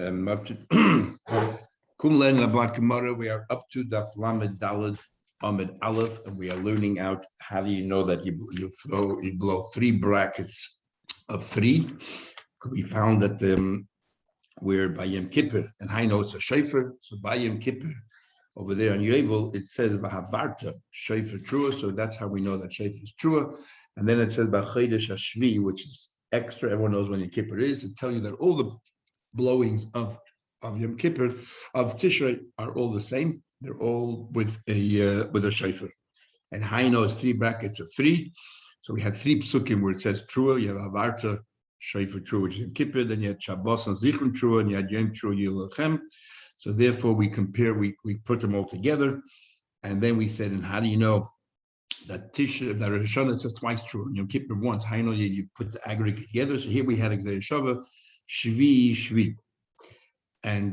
We are up to Daf Lamed Daled Amid Aleph, and we are learning out how do you know that you blow three brackets of three. We found that we're by Yom Kippur, and I know it's a shofar. So by Yom Kippur, over there on Yovel, it says Bahavarta shofar trua. So that's how we know that shofar is trua. And then it says Bachodesh Hashvi, which is extra. Everyone knows when Yom Kippur is. It tells you that all the blowings of Yom Kippur, of Tishrei, are all the same. They're all with a shofar. And Haino is three brackets of three. So we had three psukim where it says trua. You have Havarta shofar trua, which is Yom Kippur. Then you had Shabbos and Zichron trua, and you had Yom Trua Yilachem. So therefore we compare. We put them all together, and then we said, and how do you know that Tishrei, that Rosh Hashana, it says twice trua, and Yom Kippur once? How do you know you put the aggregate together? So here we had Gzei Shava, Shvi, Shvi. And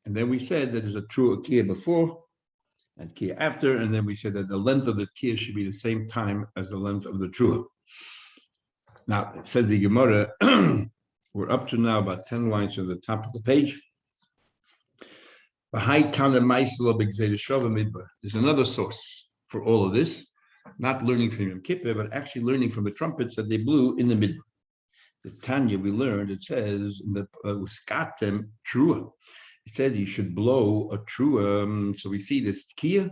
then we said that there's a true kia before and kia after, and then we said that the length of the kia should be the same time as the length of the trua. Now, it says the Gemara, we're up to now about 10 lines from the top of the page. There's another source for all of this, not learning from Yom Kippur, but actually learning from the trumpets that they blew in the midbar. The Tanya we learned, it says in the uskatem trua. It says you should blow a trua. So we see this tkiya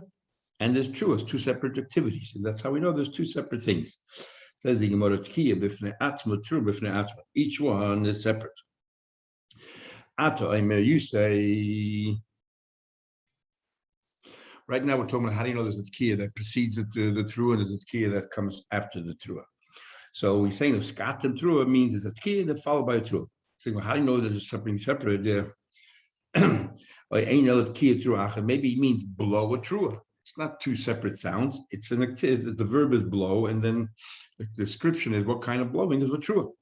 and there's trua. It's two separate activities, and that's how we know there's two separate things. It says the Gemara tkiya b'fnei atzma trua b'fnei atzma. Each one is separate. Ato Aimer, you say. Right now we're talking about how do you know there's a tkiya that precedes the trua and there's a tkiya that comes after the trua. So we're saying if skatem trua means it's a tkiya that followed by a trua. Saying, well, how do you know there's something separate there? Maybe it means blow a trua. It's not two separate sounds. It's an activity. The verb is blow, and then the description is what kind of blowing is a trua.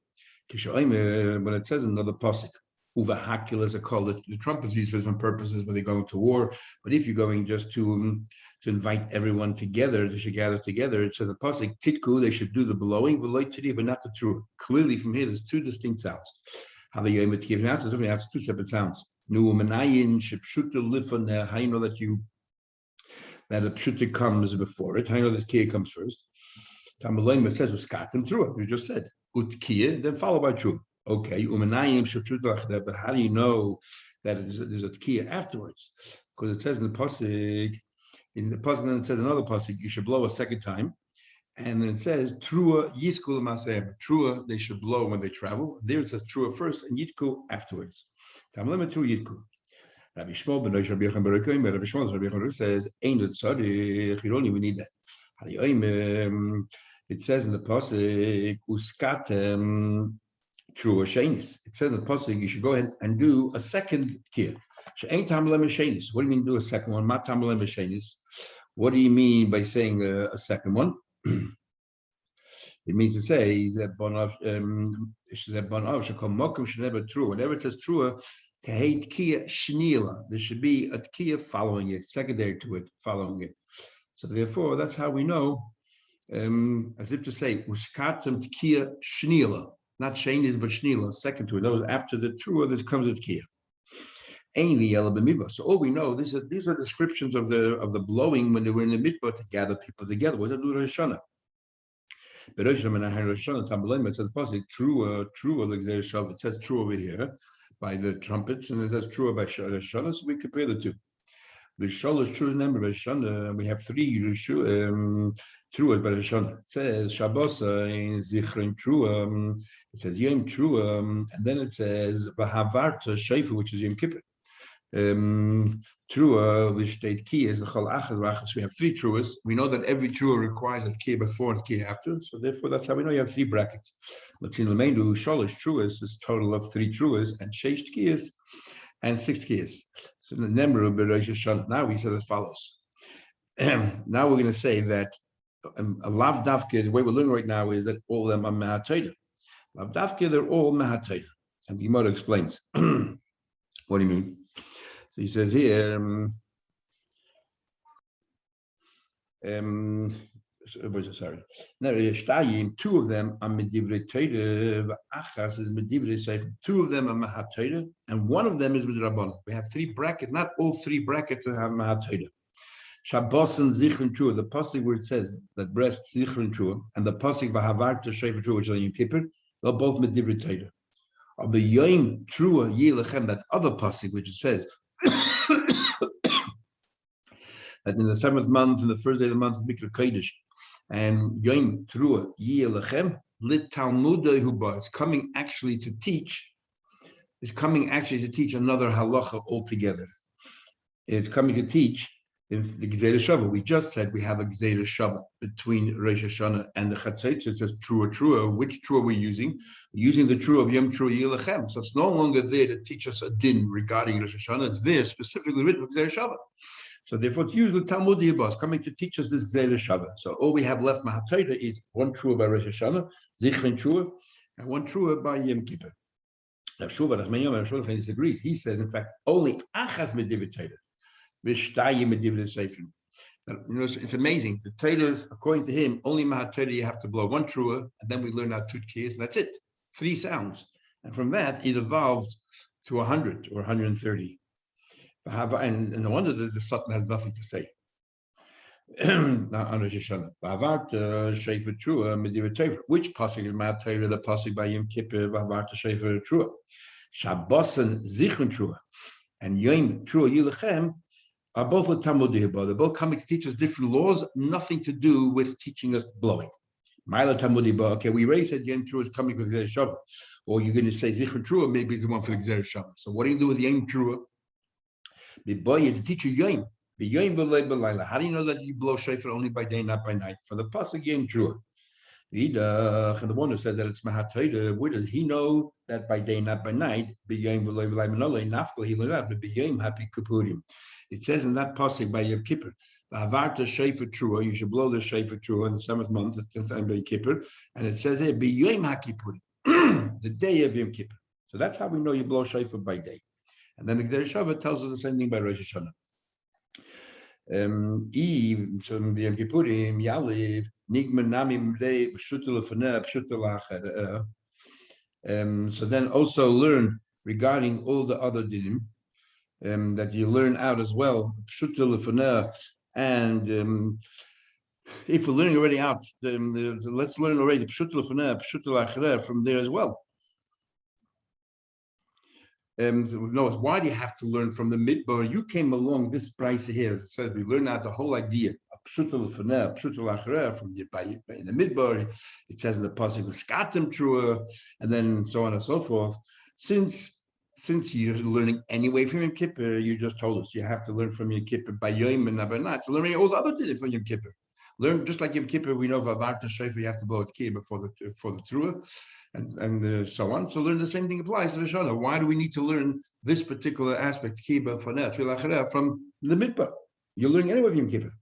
When it says another pasuk, uvahakulas are called the trumpets used for different purposes when they're going to war. But if you're going just to invite everyone together, they should gather together. It says a pasuk titku, they should do the blowing, but not the trua. Clearly from here, there's two distinct sounds. How the yom tkif now has two separate sounds. Nu menayin shepshuta lifon. How you know that a pshuta comes before it? How you know that kia comes first? Tamalayim, it says uskatem trua. We just said utkia, then followed by trua. Okay, umenayim shepshuta. But how do you know that there's a tkiya afterwards? Because it says in the pasuk, then it says another pasuk, you should blow a second time, and then it says trua yiskul masem. Trua they should blow when they travel. There it says trua first and yitku afterwards. Tamlema trua yitku. Rabbi Shmuel ben Rabbi Yochanan ben Rabbi Yochanan says ain't it tzarich. We need that. It says in the pasuk uskatem trua shenis. It says in the pasuk you should go ahead and do a second kiyah. What do you mean do a second one? What do you mean by saying a second one? It means to say that whenever it says trua, to hate kia shnila, there should be a kia following it, secondary to it, following it. So therefore, that's how we know, as if to say uskatem kia shnila, not shenis but shnila, second to it. Those after the trua, there comes the kia. So all we know, these are descriptions of the blowing when they were in the midbar to gather people together. What does that do Rosh Hashana? But Rosh Hashana, Tambalim, it says trua, Gzei Shava. It says true over here by the trumpets, and it says trua by Rosh Hashana. So we compare the two. The Shalosh true number by Rosh Hashana. We have three truas by Rosh Hashana. It says Shabbos in Zichron trua. It says Yom trua, and then it says Bahavarta shofar, which is Yom Kippur. Trua, which state key is the chol achas v'achas. We have three truas. We know that every trua requires a key before and key after. So therefore, that's how we know you have three brackets. Latin lemeindu sholish truas is total of three truas and sheish kiyas and 6 kiyas. So the number of Rosh Hashana. Now we said as follows. Now we're going to say that a lav dafke. The way we're learning right now is that all of them are mahatayda. Lav dafke, they're all mahatayda. And the Gemara explains. What do you mean? So he says here, sorry. No, two of them are Medivrei Torah, Achas is Medivrei Sefer. Two of them are Mahat Torah, and one of them is Midrabanan. We have three brackets, not all three brackets have Mahat Torah. Shabbos and Zichron Trua, the pasuk where it says that breast Zichron Trua, and the pasuk Vahavarta Shefer Trua, which is on Yom Kippur, they're both Medivrei Torah. Of the Yom Trua Yilechem, that other pasuk which it says that in the 7th month, in the first day of the month, Mikra Kodesh, and Yom Trua Yilechem Lit Talmudei Huba. It's coming actually to teach. It's coming actually to teach another halacha altogether. It's coming to teach in the Gzeira Shava. We just said we have a Gzeira Shava between Rosh Hashana and the Chatzot. It says Trua. Which Trua we're using? We're using the Trua of Yom Trua Yilechem. So it's no longer there to teach us a din regarding Rosh Hashana. It's there specifically written for Gzeira Shava. So therefore, it's usually Talmud Yibas coming to teach us this Gzeira Shava. So all we have left Mahat Torah is one Trua by Rosh Hashana, Zichron Trua, and one Trua by Yom Kippur. Rav Shmuel disagrees. He says, in fact, only Achas Medivrei Torah. It's amazing. The Torah, according to him, only Mahat Torah you have to blow one trua, and then we learn our tutkiyas, and that's it. 3 sounds. And from that, it evolved to 100 or 130. And no wonder the Satan has nothing to say. Which pasuk is Mahat Torah? The pasuk by Yom Kippur, Vahavarta Shefer Trua. Shabbos and Zichron Trua. And Yom Trua Yilechem are both the Talmud Yibba. They're both coming to teach us different laws, nothing to do with teaching us blowing. Mila Talmud Yibba. Okay, we already said Yom Trua is coming with Gzeira Shava. Or you're going to say Zichron Trua, maybe it's the one for the Gzeira Shava. So what do you do with Yom Trua? The boy, to teach you Yom. The Yom B'lei B'layla. How do you know that you blow shofar only by day, not by night? For the pasuk Yom Trua. And the one who says that it's Mahat Torah, where does he know that by day, not by night? B'yom B'lei B'layla. Nafkal, he learned that. But B'yom Happy Kippurim. It says in that pasuk by Yom Kippur, Vahavarta Shefer Trua, you should blow the Shefer Trua in the 7th month, the 10th time by Yom Kippur, and it says here, B'yom HaKippurim, the day of Yom Kippur. So that's how we know you blow Shefer by day. And then the Gzeira Shava tells us the same thing by Rosh Hashana. So the Yom Kippurim, Yaliv, Nigman Namim Dei, Pshutel Lefaneh, Pshutel Achar. So then also learn regarding all the other dinim, that you learn out as well, and if we're learning already out, let's learn already from there as well. No, why do you have to learn from the midbar? You came along this price here. It says we learn out the whole idea from the in the midbar. It says in the pasuk skatem trua, and then so on and so forth. Since you're learning anyway from Yom Kippur, you just told us you have to learn from Yom Kippur by Yom and not by night. So learning all the other things from Yom Kippur. Learn just like Yom Kippur, we know Vahavarta Shefer, you have to blow it key before the Trua, and so on. So learn the same thing applies to Rosh Hashanah. Why do we need to learn this particular aspect, Kiba Faneh, from the Midbar? You're learning anyway from Yom Kippur.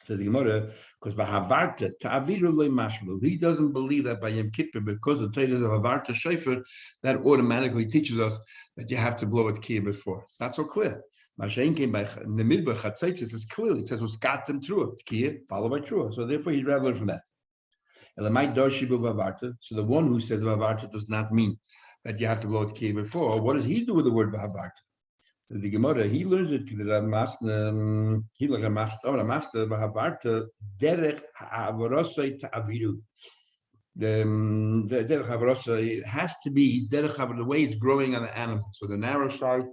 Says the Gemara, because Vahavarta Ta'aviru Loi Mashmalu, he doesn't believe that by Yom Kippur, because the Torah is of Vahavarta Shefer, that automatically teaches us that you have to blow it key before. It's not so clear. Mashain came by in the Midbar Chatzaitis is clearly, it says was Skatem Trua, key followed by Trua. So therefore he'd rather learn from that. Elamai Darshibu Vahavarta. So the one who says Vahavarta does not mean that you have to blow it key before. What does he do with the word Vahavarta? So the Gemara, he learns it master Vahavarta derech ha'avarosai ta'aviru. The derech ha'avarosai, it has to be derech the way it's growing on the animal. So the narrow side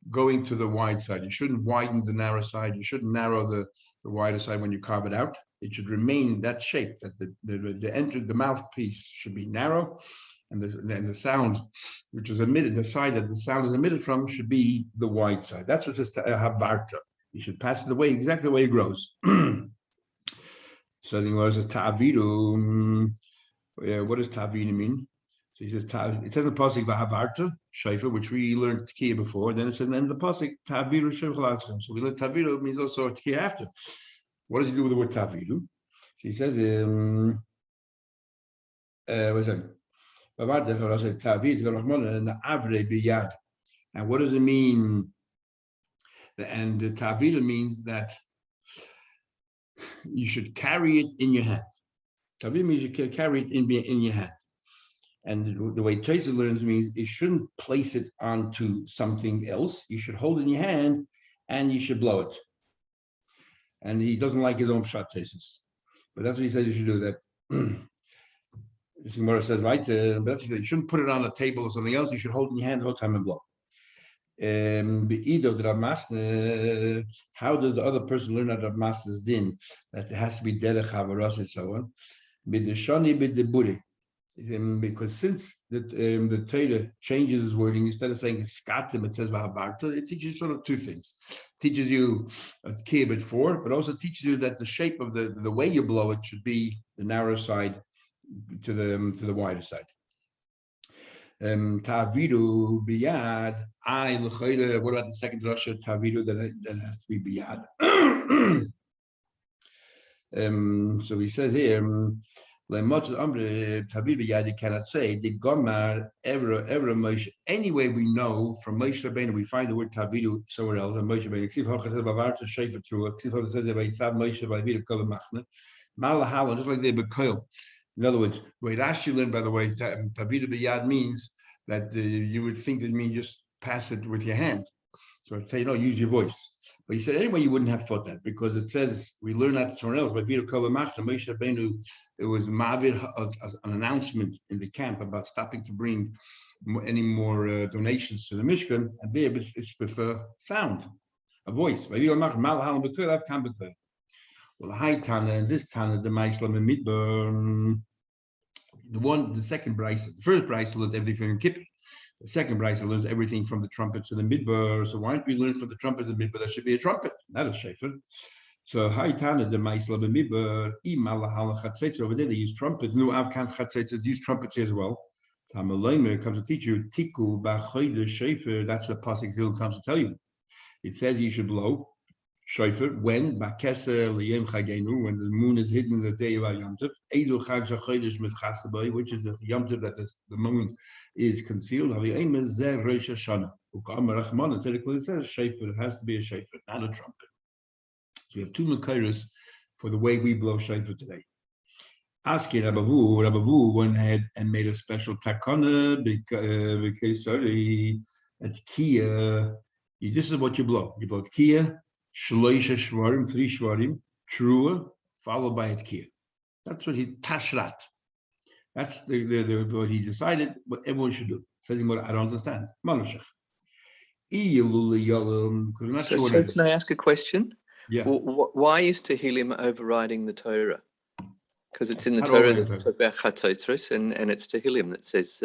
going to the wide side. You shouldn't widen the narrow side. You shouldn't narrow the wider side when you carve it out. It should remain that shape, that the mouthpiece should be narrow, and the sound which is emitted, the side that the sound is emitted from, should be the wide side. That's what it says havarta. You should pass it away exactly the way it grows. So the Gemara says ta'aviru. What does ta'aviru mean? So he says, it says in the pasuk vahavarta shayfa, which we learned tkiya before. Then it says, then the pasuk ta'aviru shayfa. So we learned ta'aviru means also tkiya after. What does he do with the word ta'aviru? So he says, what's that? And what does it mean? And the ta'aviru means that you should carry it in your hand. Tavir means you can carry it in your hand. And the way Taisa learns means you shouldn't place it onto something else. You should hold it in your hand and you should blow it. And he doesn't like his own pshat Taisis. But that's what he says you should do. That Gemara says, right? That's what he says, you shouldn't put it on a table or something else. You should hold it in your hand the whole time and blow. How does the other person learn out of master's din? That it has to be derech havaras and so on. Because since the Torah changes its wording, instead of saying skatim, it says vahabarta. It teaches you sort of two things. It teaches you a kibbut for, but also teaches you that the shape of the way you blow it should be the narrow side to the wider side. Taviru biyad. What about the second drasha? Taviru that has to be biyad. So he says here, you cannot say the Gomar ever Moshe. Anyway, we know from Moshe Rabbeinu, we find the word Taviru somewhere else. And Moshe Rabbeinu, just like they bekoil. In other words, the way Rashi learned, by the way, Taviru biyad means that you would think that means just pass it with your hand. So I'd say, no, use your voice. But he said, anyway, you wouldn't have thought that because it says, we learn that somewhere else. By Moshe Rabbeinu, it was Ma'avir, an announcement in the camp about stopping to bring any more donations to the Mishkan. And there it's with a sound, a voice. Well, the high Tana and this Tana, the Maislam and Midbar, the second Bryce, the first Bryce learned everything in Kippur. The second Bryce learns everything from the trumpets to the midbar. So why don't we learn from the trumpet to the midbar? There should be a trumpet, not a shofar. So Haitana the Maisla the midbar, Imala Chatzetz over there they use trumpets. No Avkan Chatzetzes use trumpets as well. Tamaloimer comes to teach you Tiku Bachoide Shofar. That's the pasuk Hill comes to tell you. It says you should blow shofar when Bakesa Liyem Chagenu, when the moon is hidden in the day of Yom Tov. Ezu Chag Shachodesh Mitchasabai, which is the Yom Tov that the moon is concealed. Haviyim is Rosh Hashana. Ukam Rachman. Technically, it says shofar. It has to be a shofar, not a trumpet. So we have two mekayros for the way we blow shofar today. Asking Rabavu went ahead and made a special takana because sorry, at Kia. This is what you blow. You blow Kia. Shloisha shvarim, 3 shvarim, trua, followed by a tkiyah. That's what he tashrat. That's the what he decided. What everyone should do. Says he, I don't understand. Malashach. So can I ask a question? Yeah. Why is Tehillim overriding the Torah? Because it's in the Torah that talks about Chatzotros, and it's Tehillim that says.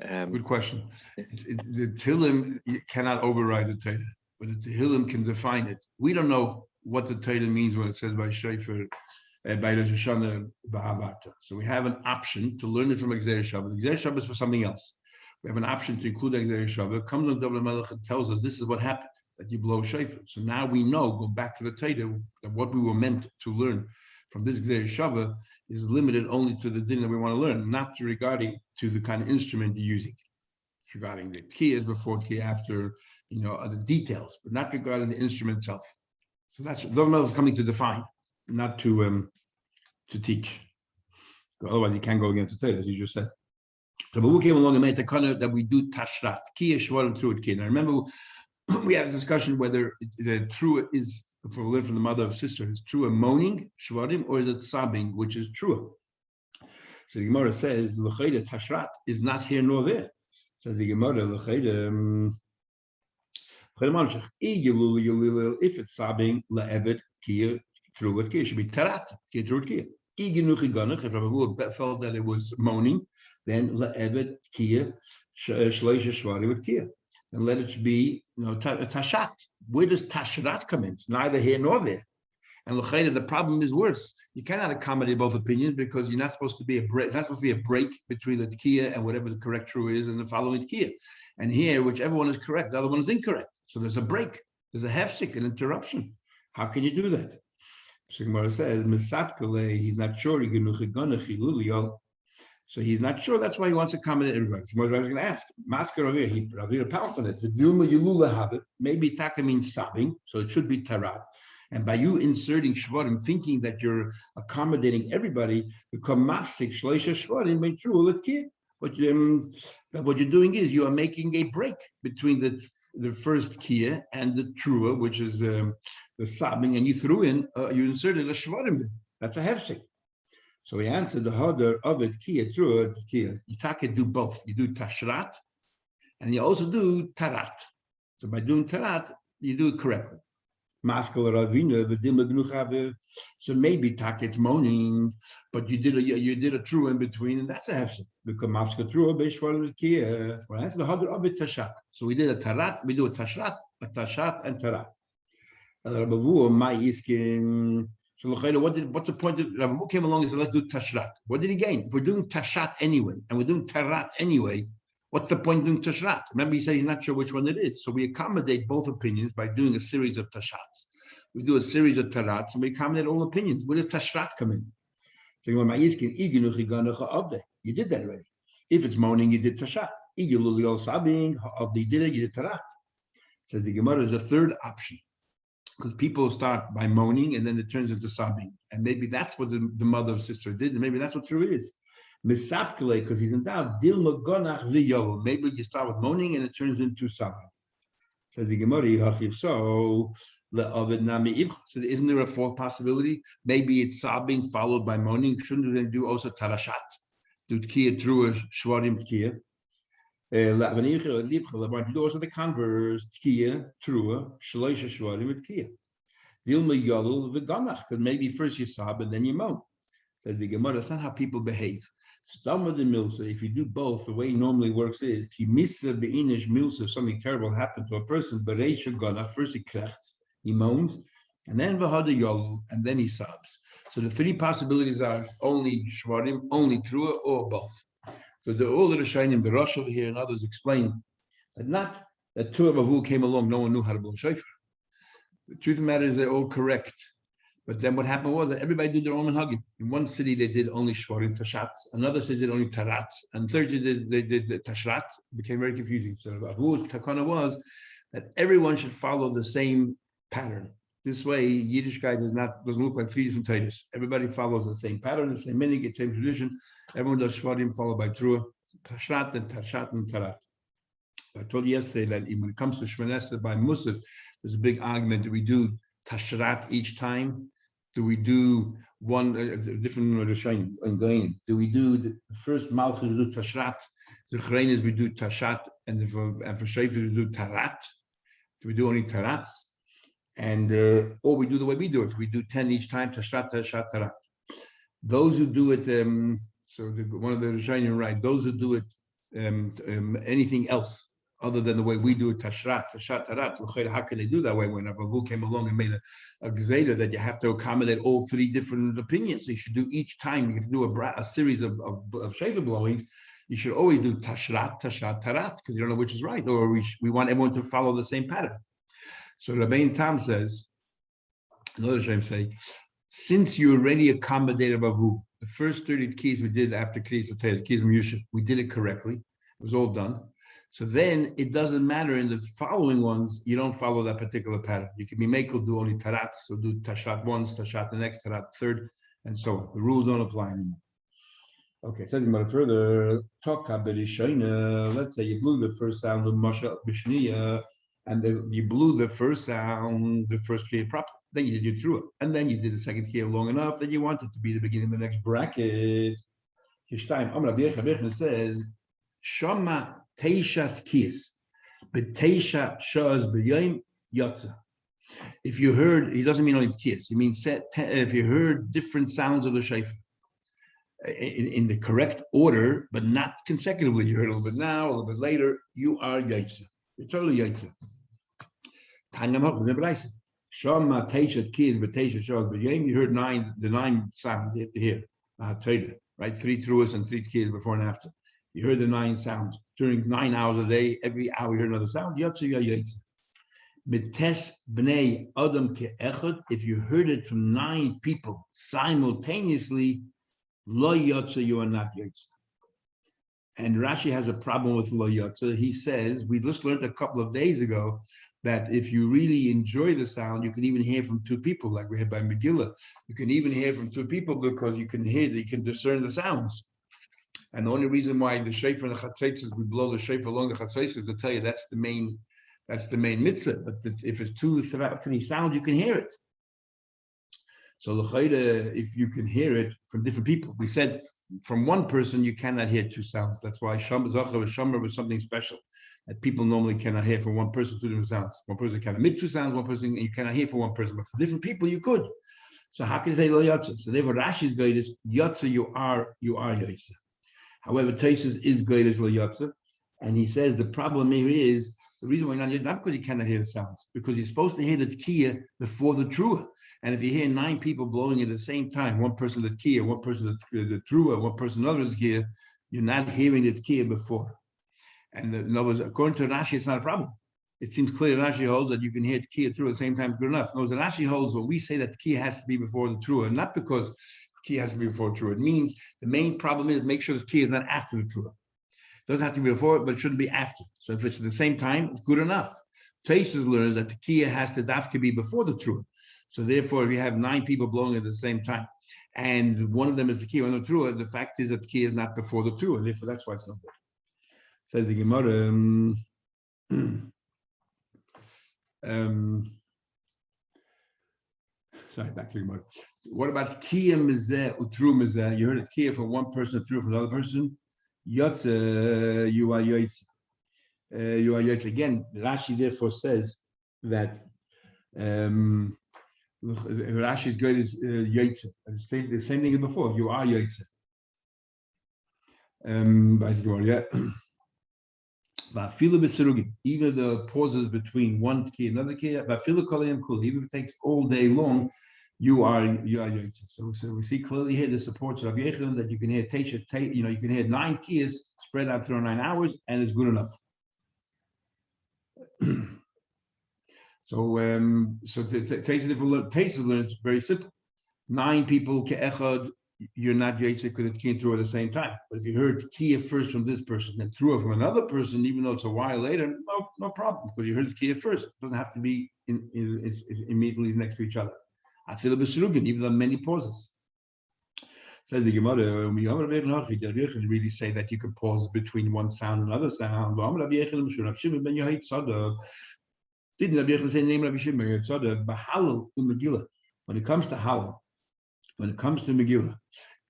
Good question. The Tehillim cannot override the Torah. But the Tehillim can define it. We don't know what the Torah means when it says by Shofar, by Rosh Hashana, B'Havata. So we have an option to learn it from Exer Shabbat. Exer Shabbat is for something else. We have an option to include Exer Shabbat. Comes on David Melech and tells us this is what happened, that you blow Shofar. So now we know, go back to the Torah, that what we were meant to learn from this Exer Shabbat is limited only to the din that we want to learn, not regarding to the kind of instrument you're using. Regarding the kiyas before kiyah after, other details, but not regarding the instrument itself. So that's Dov is coming to define, not to teach. So otherwise, you can't go against the Torah, as you just said. So, but we came along and made the kind that we do tashrat kiyah shvarim through it kiyah. Now remember, we had a discussion whether the true is, if we learn from the mother of sister, is true a moaning shvarim or is it sobbing, which is true. So the Gemara says l'chayda tashrat is not here nor there. Says the Gemara, if it's sobbing, le'evet kiyah through it kiyah should be tarat kiyah through it kiyah. If Rabbi felt that it was moaning, then le'evet kiyah shleisha shvari with kiyah, and let it be tashat. Where does tashrat come in? It's neither here nor there. And the problem is worse. You cannot accommodate both opinions because you're not supposed to be a break. Not supposed to be a break between the tkiyah and whatever the correct true is and the following tkiyah. And here, whichever one is correct, the other one is incorrect. So there's a break. There's a hefsek, an interruption. How can you do that? So Gemara says, he's not sure. So he's not sure. That's why he wants to accommodate everybody. So I was going to ask, Masker over here, he pounds on it. The Dilma Yulula have it. Maybe taka means sobbing, so it should be tarat. And by you inserting shvarim, thinking that you're accommodating everybody, become mafsik shleisha shvarim by true letkiyah. What you're doing is you are making a break between the first kia and the trua, which is the sobbing, and you threw in, you inserted a shvarim. That's a hefsek. So we answered the harder of it, kia, trua, kia. You can do both. You do tashrat, and you also do tarat. So by doing tarat, you do it correctly. So maybe tak it's moaning, but you did a true in between, and that's a hefsek. Because maska trua beishwar with kia. Well, that's the harder of it tashat. So we did a tarat, we do a tashrat, and tarat. So what's the point of Rabbi came along and said, let's do tashrat? What did he gain? If we're doing tashat anyway, and we're doing tarat anyway, what's the point of doing tashrat? Remember, he said he's not sure which one it is. So we accommodate both opinions by doing a series of tashats. We do a series of tarats, and we accommodate all opinions. Where does tashrat come in? So you did that already. If it's moaning, you did tashat. You did it, you did tarat. Says the Gemara is a third option. Because people start by moaning and then it turns into sobbing. And maybe that's what the mother or sister did, and maybe that's what true is. Misapkele, because he's in doubt. Dilma gonach v'yol. Maybe you start with moaning and it turns into sobbing. Says the Gemara, so isn't there a fourth possibility? Maybe it's sobbing followed by moaning. Shouldn't they do also tarashat? Do tkiya trua shvarim tkiya? Do also the converse tkiya trua shleisha shvarim tkiya. Dilma yodel v'ganach, because maybe first you sob and then you moan. Says the Gemara, that's not how people behave. Stamma the milsa, if you do both, the way it normally works is ki misra beinish milsa, if something terrible happened to a person, bereisha ganach, first he krechts, he moans, and then v'hada yodel, and then he sobs. So the three possibilities are only shvarim, only trua, or both. Because all the Rishonim, the Rosh over here and others explain that not that two of Avu came along, no one knew how to blow shofar. The truth of the matter is they're all correct. But then what happened was that everybody did their own minhagim. In one city they did only shvarim tashats, another city did only tarats, and third city they did the tashrat. It became very confusing. So Avu's takana was that everyone should follow the same pattern. This way, Yiddishkeit doesn't look like three different Titus. Everybody follows the same pattern, the same minhag, same tradition. Everyone does shvarim followed by trua, tashrat, and tashat and tarat. I told you yesterday that when it comes to Shmoneh by Musaf, there's a big argument. Do we do tashrat each time? Do we do one different Rishonim and Goyim? Do we do the first Malchus we do tashrat? The Chreines we do tashat, and for Shofar we do tarat. Do we do only tarats? And or we do the way we do it. We do 10 each time, tashrat, tashat, tarat. Those who do it, one of the Rishonim right, those who do it anything else other than the way we do it, tashrat, tashat, tarat, how can they do that way when Abu came along and made a gzeda that you have to accommodate all three different opinions? So you should do each time, you have to do a series of shofar blowings, you should always do tashrat, tashat, tarat, because you don't know which is right, or we want everyone to follow the same pattern. So Rabbein Tam says, another Shem say, since you already accommodated Avu, the first 30 keys we did after Kriyas Atayah, keys Muyusha, we did it correctly. It was all done. So then it doesn't matter in the following ones, you don't follow that particular pattern. You can be makel, do only tarats, so do tashat once, tashat the next, tarat third, and so on. The rules don't apply anymore. Okay, it says about further, let's say you blew the first sound of Masha Bishniya, and you blew the first sound, the first key properly. Then you did your trua, and then you did the second key long enough that you want it to be the beginning of the next bracket. It says, Shama Teishat Kiyas, but Teisha Shaz B'Yom Yotza. If you heard, he doesn't mean only Kiyas, he means if you heard different sounds of the shofar in the correct order, but not consecutively, you heard a little bit now, a little bit later, you are Yotza. You're totally Yotza. Shama Teishat Kiyas, but Teisha Shaz B'Yom, you heard the nine sounds you have to hear. Right? 3 truas and 3 kiyas before and after. You heard the 9 sounds. During 9 hours a day, every hour you heard another sound. Mites bnei adam ke'echad, if you heard it from 9 people simultaneously, lo yotza, you are not yotza. And Rashi has a problem with lo yotza. He says, we just learned a couple of days ago that if you really enjoy the sound, you can even hear from two people, like we had by Megillah. You can even hear from two people because you can discern the sounds. And the only reason why the shofar and the chatzaitzes, we blow the shofar along the chatzaitzes to tell you that's the main mitzvah. But if it's three sounds, you can hear it. So l'chayda, if you can hear it from different people, we said from one person you cannot hear two sounds. That's why Shomer was something special that people normally cannot hear from one person, two different sounds. One person can emit two sounds, one person you cannot hear from one person, but for different people you could. So how can you say lo yotza? So therefore Rashi's guide is yotza, you are yotza. However, Taisus is great as lo yotza, and he says the problem here is the reason why not because you cannot hear the sounds, because you're supposed to hear the tkiya before the trua. And if you hear 9 people blowing at the same time, one person the tkiya, one person the trua, one person another tkiya, you're not hearing the tkiya before. And in other words, according to Rashi, it's not a problem. It seems clear Rashi holds that you can hear tkiya trua at the same time, good enough. In other words, Rashi holds when we say that tkiya has to be before the trua, not because tkiya has to be before trua. It means the main problem is make sure the tkiya is not after the trua. It doesn't have to be before it, but it shouldn't be after. So if it's at the same time, it's good enough. Taisus learns that the tkiya has to dafka be before the trua. So therefore, if you have 9 people blowing at the same time, and one of them is the tkiya, one of the trua, the fact is that the tkiya is not before the trua. Therefore, that's why it's not good. Says the Gemara. Sorry, back to the Gemara. What about tkiya mizeh utru mizeh? You heard of tkiya from one person, through from another person. Yotze, you are yotze. You are yotze. Again, Rashi therefore says that Rashi's good is yotze. The same thing as before. You are yotze. Even the pauses between one key and another key, even if it takes all day long, you are yotze. So we see clearly here the supports of Rabbi Yechon that you can hear you can hear 9 keys spread out through 9 hours, and it's good enough. Taisus learns very simple. 9 people ke'echad, you're not yotze because it came through at the same time. But if you heard tkiya first from this person and through it from another person, even though it's a while later, no problem, because you heard tkiya first. It doesn't have to be it's immediately next to each other. I feel a b'sirugin, even though many pauses. Says the Gemara, we really say that you can pause between one sound and another sound. Didn't Rabbi Yechon say the name of Rabbi Shimon? When it comes to halal, when it comes to Megillah,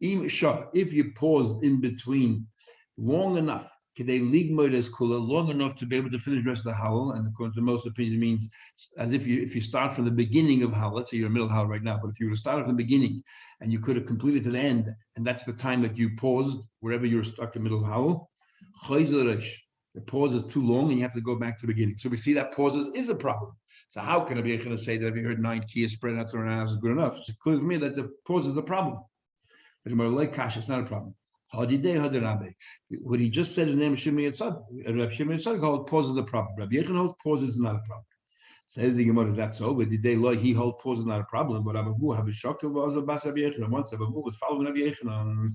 if you pause in between long enough, long enough to be able to finish the rest of the halal, and according to most opinions, it means as if you start from the beginning of halal. Let's say you're in the middle of halal right now, but if you were to start from the beginning and you could have completed to the end, and that's the time that you paused wherever you were stuck in the middle of halal, the pause is too long and you have to go back to the beginning. So we see that pauses is a problem. So how can I be able to say that if you heard 9 keys spread out through 9 hours is good enough? It's clear to me that the pause is a problem. But like Kash, it's not a problem. What he just said in the name of Shimon Yitzhak, Rabbi Shimon Yitzhak holds pause is a problem. Rabbi Yechon holds pause is not a problem. Says the Gemara, is that so? But the day he holds pause is not a problem. But Abahu have a shock of Rabbi Yechon. And once Abahu was following Rabbi Yechon,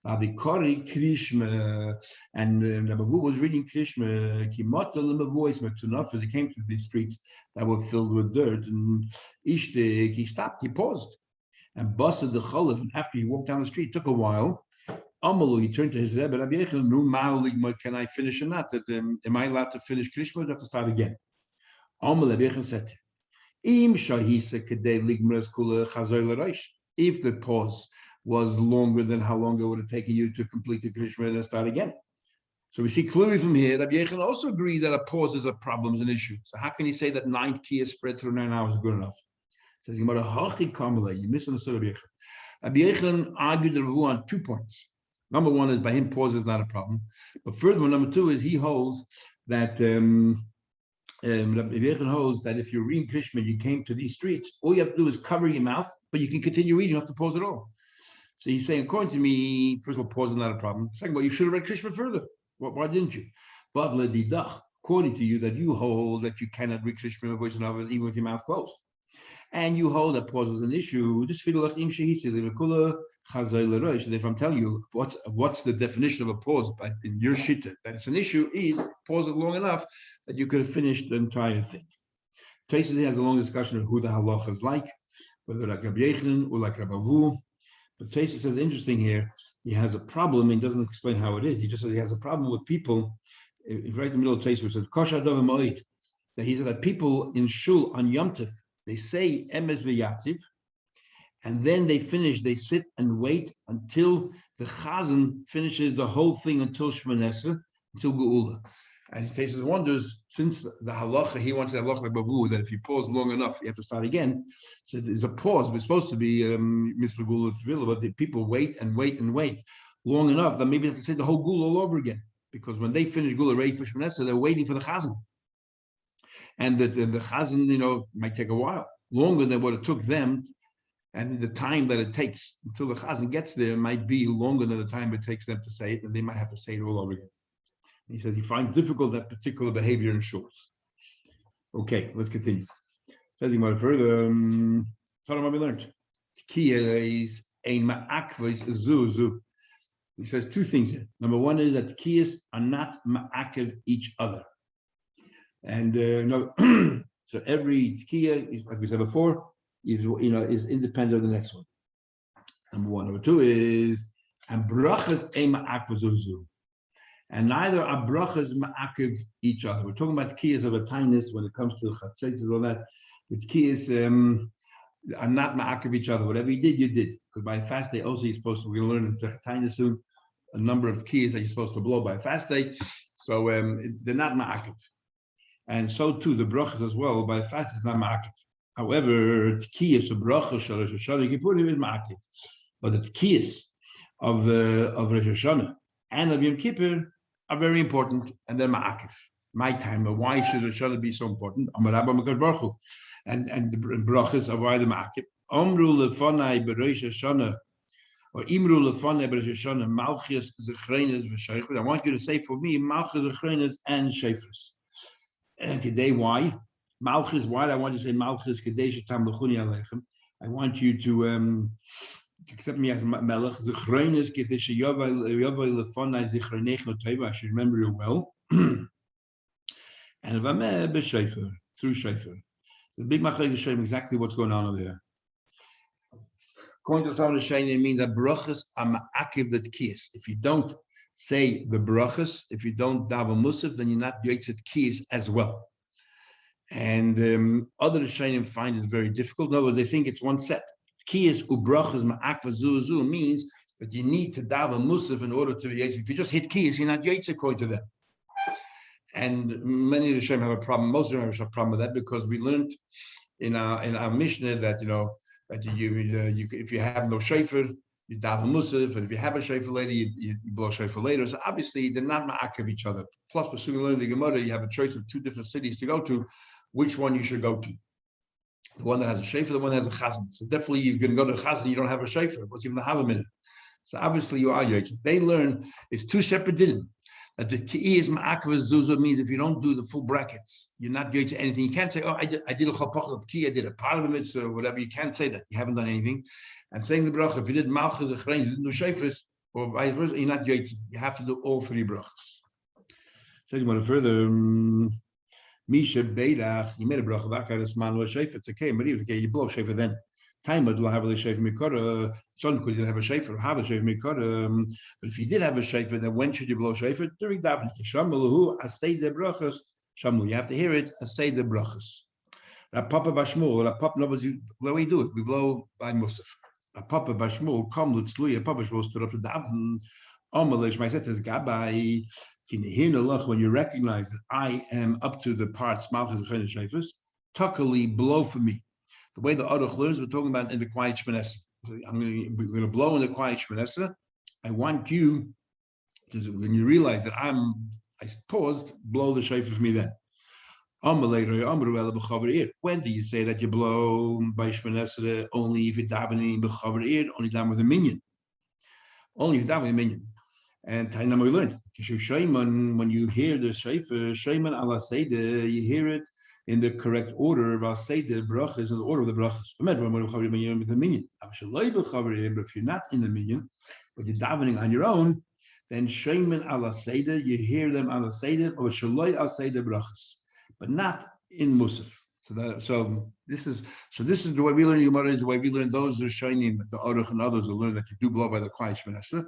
Abikori Krishma, and Abahu was reading Krishma, Kimata Limavois Matunaf, as he came to these streets that were filled with dirt, and Ishtek, he stopped, he paused, and busted the Chalav, and after he walked down the street, it took a while. Amalu, he turned to his Rebbe, Rabbi Yechon, can I finish or not? Am I allowed to finish Krishma or do I have to start again? Amalu, Rabbi Yechon said, if the pause was longer than how long it would have taken you to complete the Krishma and start again. So we see clearly from here, Rabbi Yechon also agrees that a pause is a problem, is an issue. So how can he say that 9 kiyas spread through 9 hours is good enough? Says Gemara, Hachi Kamala, you misunderstood Rabbi Yechon. Rabbi Yechon argued the Ravu on 2 points. Number 1 is by him pause is not a problem. But furthermore, number 2 is he holds that Rabbi Yechon holds that if you're reading Krishma, you came to these streets, all you have to do is cover your mouth, but you can continue reading, you don't have to pause at all. So he's saying, according to me, first of all, pause is not a problem. Second of all, you should have read Krishma further. Why didn't you? But according to you, that you hold that you cannot read Krishma voice and others even with your mouth closed. And you hold that pause is an issue. If I'm telling you what's the definition of a pause in your shitta, that it's an issue, is pause it long enough that you could have finished the entire thing. Tosfos has a long discussion of who the halacha is like, whether like Rabbi Yochanan or like Rabbi Avu. But Tosfos says interesting here. He has a problem. He doesn't explain how it is. He just says he has a problem with people. Right in the middle of Tosfos, it says Kosher Dov Moed. That he said that people in shul on Yom Tov, they say Emes v'Yatziv, and then they finish. They sit and wait until the Chazan finishes the whole thing until Shemona Esrei, until Geula. And Tosfos wonders, since the halacha, he wants the halacha like Bavu, that if you pause long enough, you have to start again. So there's a pause. We're supposed to be Mitzvah Gula Tefillah, but the people wait and wait and wait long enough that maybe they have to say the whole Gula all over again. Because when they finish Gula ready for Shemona Esrei, they're waiting for the Chazan. And the Chazan, might take a while, longer than what it took them. And the time that it takes until the Chazan gets there might be longer than the time it takes them to say it, and they might have to say it all over again. He says he finds difficult that particular behavior in shuls. Okay, let's continue. Says he more further. Tell him what we learned. Tkiyas ein ma'akvos zu. He says two things here. Number one is that tkiyas are not ma'akev each other, and so every tkiya is, like we said before, is independent of the next one. Number one. Number two is and brachas ein ma'akvos zu. And neither are brachas ma'akiv each other. We're talking about kiyas of a tinus when it comes to chatzos and all that. With kiyas are not ma'akiv each other. Whatever you did, you did. Because by a fast day also you're supposed to, we're going to learn in tinus soon, a number of kiyas that you're supposed to blow by a fast day. So they're not ma'akiv. And so too, the brachas as well, by a fast is not ma'akiv. However, kiyas of brachas, Rosh Hashana Kippurim is ma'akiv. But the kiyas of Rosh Hashana and of Yom Kippur are very important, and they're ma'akif. My time, but why should Rosh Hashana be so important? And the brachas are why the ma'akif. Omru lefonai b'Rosh Hashana, or imru lefonai b'Rosh Hashana, malchus zechrenes v'sheichus. I want you to say for me, malchus zechrenes and sheifres. And today, why? Malchus, why? I want you to say malchus kadesh tam l'chuni aleichem. I want you to accept me as melech. Zichronis kadesh yavai lefonai zichronech l'teva. I should remember you well. And v'ameh b'sheifer, through sheifer. The big machlek is showing exactly what's going on over there. According to some of the shayne, it means that brachas are ma'akiv l'tkiyas. If you don't say the brachas, if you don't daven musaf, then you're not yotzet kiyas as well. And other shaynim find it very difficult. In other words, they think it's one set. Kiyas ubrachas ma'akva zu means that you need to daven musaf in order to be yotzet. If you just hit kiyas, you're not yotzet according to them. And many of the shaynim have a problem. Most of them have a problem with that because we learned in our Mishnah that that you if you have no shayfer, you daven musaf, and if you have a shayfer later, you blow shayfer later. So obviously they're not ma'akev each other. Plus, we're soon learning the Gemara. You have a choice of two different cities to go to. Which one you should go to? The one that has a shayfer, the one that has a chazan. So definitely you're going to go to a chazan. You don't have a shayfer. What's even the havamina? So obviously you are yotzet. They learn it's two separate dinim. That the kiyas ma'akev zuzu means if you don't do the full brackets, you're not yotzet anything. You can't say, oh, I did a chalpach of kiyah, I did a part of a mitzvah or whatever. You can't say that. You haven't done anything. And saying the bracha, if you did malchus achrein, you didn't do shayfers, or vice versa, you're not yotzet. You have to do all three brachas. Says one further. Misha Beidach, you made a bracha back at this man was shayfer. It's okay, but even okay, you blow shayfer then. Time but will have a shayfer mikora. Son because you didn't have a shayfer, have a shayfer mikora. But if you did have a shayfer, then when should you blow shayfer? During davening. Shamalahu asay de brachas. Shamu, you have to hear it. Asay de brachas. Papa Bashmul, Papa knows where we do it. We blow by Musaf. Papa Bashmul, come lutzluya. Papa Bashmul stood up to daven. Omalish, my set is gabai. When you recognize that I am up to the parts, malchus and shayfus, tuckily blow for me. The way the Aruch learns, we're talking about in the quiet Shemona Esrei. We're going to blow in the quiet Shemona Esrei. I want you to, when you realize that I paused, blow the shayfus for me then. When do you say that you blow by Shemona Esrei? Only if you're davening b'chavar ear, only down with a minion. Only if you're davening a minion. And Tainam we learned when you hear the shayfer, shayman ala seder, you hear it in the correct order. Al seder brachas is in the order of the brachas. Remember when you're with the minion. But if you're not in the minion, but you're davening on your own, then shayman ala seder, you hear them ala seder, or shaloi al seder brachas, but not in musaf. So this is the way we learn Gemara, is the way we learn those are shining, the Aruch and others will learn that you do blow by the quiet Shmoneh.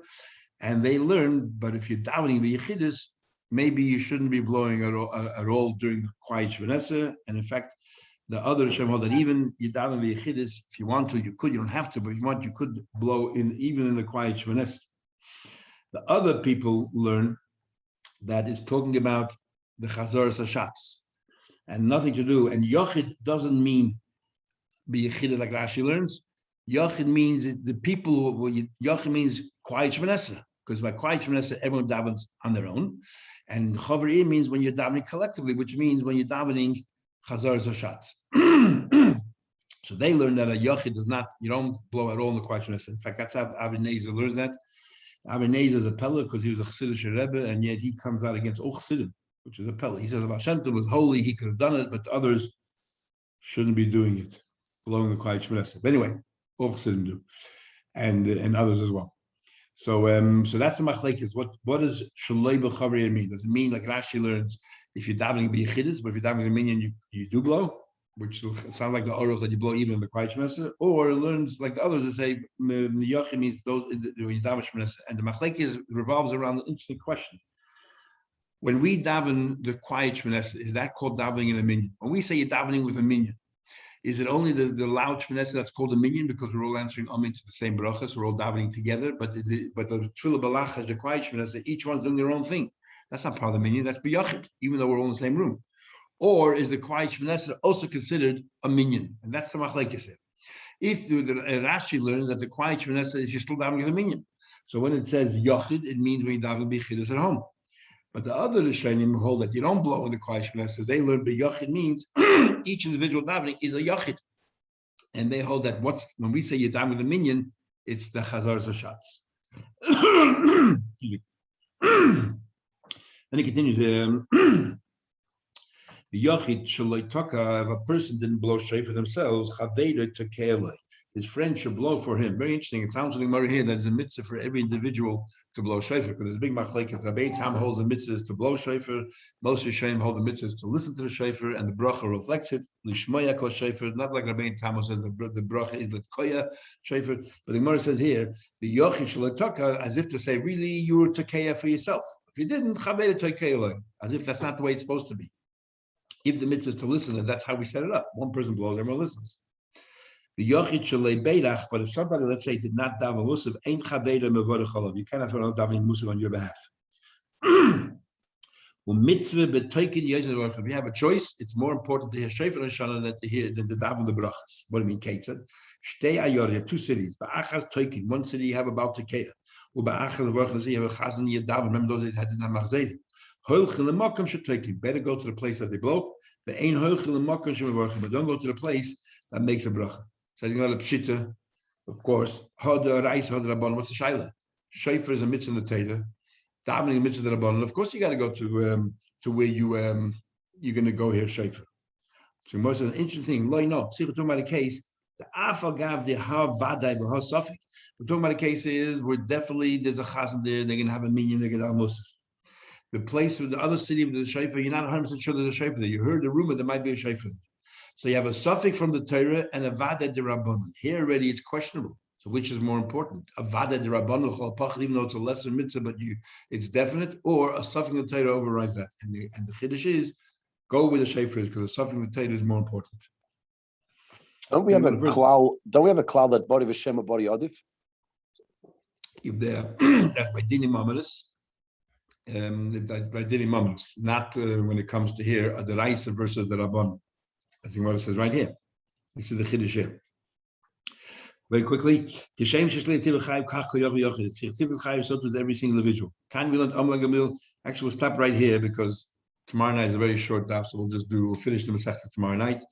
And they learn, but if you're davening the Yechidus, maybe you shouldn't be blowing at all during the quiet Shmoneh. And in fact, the other Hashem hold that even you daven the Yechidus, if you want to, you could, you don't have to, but if you want, you could blow in even in the quiet Shmoneh. The other people learn that it's talking about the Chazaras Hashatz and nothing to do. And Yochid doesn't mean be Yechid like Rashi learns. Yochid means the people who, Yochid means quiet Shmoneh, because by quiet Shmoneh, everyone davens on their own. And Chavri means when you're davening collectively, which means when you're davening Chazaras Hashatz. So they learn that a Yochid does not, you don't blow at all in the quiet Shmoneh. In fact, that's how Avnei Nezer learns that. Avnei Nezer is a Pella because he was a Chassidish Rebbe, and yet he comes out against all Chassidim, which is a Pella. He says about Shem Tov was holy, he could have done it, but others shouldn't be doing it, blowing the quiet Shmoneh. But anyway, all Chassidim do, and others as well. So that's the machlekes. What does Shalei B'Chavri mean? Does it mean like Rashi learns if you're davening b'Yechidus, but if you're davening a minyan, you do blow, which sounds like the Aruch that you blow even in the quiet Shmoneh, or it learns like the others that say Yochid means those when you daven Shmoneh. And the machlekes revolves around an interesting question. When we daven the quiet Shmoneh, is that called davening in a minyan? When we say you're davening with a minyan, is it only the loud Shmoneh that's called a minyan because we're all answering Amen to the same brachas, we're all davening together? But the Tefillah Balach, the quiet Shmoneh, each one's doing their own thing. That's not part of the minyan. That's b'yachid, even though we're all in the same room. Or is the quiet Shmoneh also considered a minyan? And that's the machlekes here. If the Rashi learns that the quiet Shmoneh is you're still davening with a minyan. So when it says yachid, it means when you daven b'yechidus at home. But the other Rishonim hold that you don't blow in the quiet Shmoneh. So they learn b'yachid means each individual davening is a yachid, and they hold that when we say you daven with a minyan, it's the Chazaras Hashatz. Then he continues. The Yochid Shaloi Taka, if a person didn't blow shofar themselves, Chaveda Takele, his friend should blow for him. Very interesting. It sounds like here that there's a mitzvah for every individual to blow shofar, because there's a big machlekes. Rabbi Tam holds the mitzvahs to blow shofar, most Rishonim hold the mitzvahs to listen to the shofar, and the bracha reflects it. Lishmoya kol shofar, not like Rabbi Tam says the bracha is l'tkoya shofar, but the Gemara says here the Yochid Shaloi Taka, as if to say, really, you were takeya for yourself. If you didn't, Chaveda Takele, as if that's not the way it's supposed to be. If the mitzvah is to listen, and that's how we set it up. One person blows, everyone listens. The Yochid Shalei Beidach, but if somebody, let's say, did not daven Musaf, ain't Chaveda Mevorach Olav. You cannot throw out davening Musaf on your behalf. If you have a choice, it's more important to hear Shofar Hashanah than to daven the brachas. What do you mean, Kate said? Shtei Ayor, you have two cities. Ba'achaz Toikin, one city you have about Tekeya. Uba'achaz Vorchaz, you have a Chazan Yadav. Remember those that had not Machzedi. Better go to the place that they blow. But don't go to the place that makes a bracha. So he's going to pshita, of course. What's the shaila? Shofar is a mitzvah in the Torah. Davening a mitzvah in the Rabbanon. Of course, you got to go to where you're going to go here shofar. So most of the interesting thing. We're talking about a case. The afal gav the ha vaday b'ha safik. We're talking about a case is where definitely there's a chazan there. They're going to have a minyan. They're going to have musaf. The place with the other city of the shofar, you're not 100% sure there's a shofar there. You heard the rumor there might be a shofar there. So you have a suffix from the Torah and a vada de rabbanon. Here already it's questionable. So which is more important? A vada de rabbanon, even though it's a lesser mitzvah, but it's definite, or a suffix of the Torah overrides that. And the chiddush is go where the shofar is, because the suffix of the Torah is more important. Don't we have a cloud that body v'shem or body adif? If they're that's by dinim amaris. By Dili Mamus, not when it comes to here, the Raisa versus the Rabban. I think what it says right here. This is the Chiddush here. Very quickly, so does every single individual. Actually, we'll stop right here because tomorrow night is a very short daf, so we'll finish the Masechta tomorrow night.